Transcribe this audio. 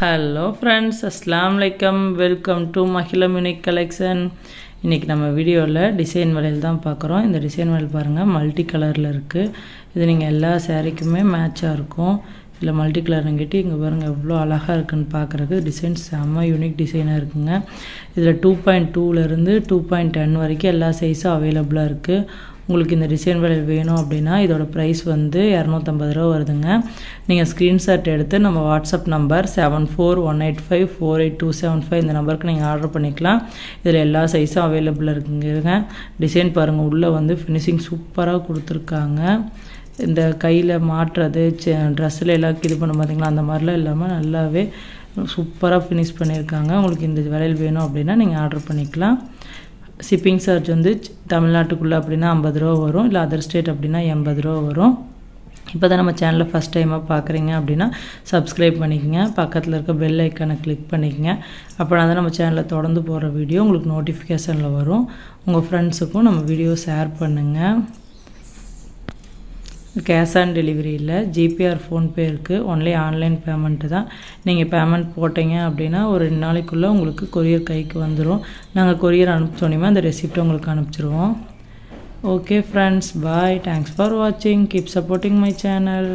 Hello friends, அஸ்ஸலாமு அலைக்கும். Welcome to Mahilam unique collection. இன்றைக்கி நம்ம வீடியோவில் டிசைன் வளையல் தான் பார்க்குறோம். இந்த டிசைன் வளையல் பாருங்கள், மல்டி கலரில் இருக்குது. இது நீங்கள் எல்லா சாரீக்குமே மேட்சாக இருக்கும். இதில் மல்டி கலருங்கிட்டு இங்கே பாருங்கள் எவ்வளோ அழகாக இருக்குதுன்னு பார்க்குறதுக்கு. டிசைன் செம்ம யூனிக் டிசைனாக இருக்குங்க. இதில் 2.2லேருந்து 2.10 வரைக்கும் எல்லா சைஸும் அவைலபிளாக இருக்குது. உங்களுக்கு இந்த டிசைன் வளையல் வேணும் அப்படின்னா இதோட ப்ரைஸ் வந்து 250 ரூபா வருதுங்க. நீங்கள் ஸ்க்ரீன்ஷாட் எடுத்து நம்ம வாட்ஸ்அப் நம்பர் 7418548275 இந்த நம்பருக்கு நீங்கள் ஆர்டர் பண்ணிக்கலாம். இதில் எல்லா சைஸும் அவைலபிளாக இருக்குங்க. டிசைன் பாருங்கள், உள்ளே வந்து ஃபினிஷிங் சூப்பராக கொடுத்துருக்காங்க. இந்த கையில் மாட்டுறது ட்ரெஸ்ஸில் எல்லாம் இது பண்ண பார்த்தீங்களா, அந்த மாதிரிலாம் இல்லாமல் நல்லாவே சூப்பராக ஃபினிஷ் பண்ணியிருக்காங்க. உங்களுக்கு இந்த வளையல் வேணும் அப்படின்னா நீங்கள் ஆர்டர் பண்ணிக்கலாம். ஷிப்பிங் சார்ஜ் வந்து தமிழ்நாட்டுக்குள்ளே அப்படின்னா 50 ரூபா வரும், இல்லை அதர் ஸ்டேட் அப்படின்னா 80 ரூபா வரும். இப்போ தான் நம்ம சேனலில் ஃபஸ்ட் டைமாக பார்க்குறீங்க அப்படின்னா சப்ஸ்கிரைப் பண்ணிக்கங்க. பக்கத்தில் இருக்க பெல் ஐக்கானை கிளிக் பண்ணிக்கங்க. அப்படின்னா தான் நம்ம சேனலில் தொடர்ந்து போகிற வீடியோ உங்களுக்கு நோட்டிஃபிகேஷனில் வரும். உங்கள் ஃப்ரெண்ட்ஸுக்கும் நம்ம வீடியோ ஷேர் பண்ணுங்கள். கேஷ் ஆன் டெலிவரி இல்லை, ஜிபேஆர் ஃபோன்பே இருக்குது. ஒன்லி ஆன்லைன் பேமெண்ட்டு தான். நீங்கள் பேமெண்ட் போட்டிங்க அப்படின்னா ஒரு 2 நாளைக்குள்ளே உங்களுக்கு கொரியர் கைக்கு வந்துடும். நாங்கள் கொரியர் அனுப்பிச்சோன்னே அந்த ரெசிப்ட்டை உங்களுக்கு அனுப்பிச்சிடுவோம். Okay friends, bye. Thanks for வாட்சிங். Keep supporting my channel.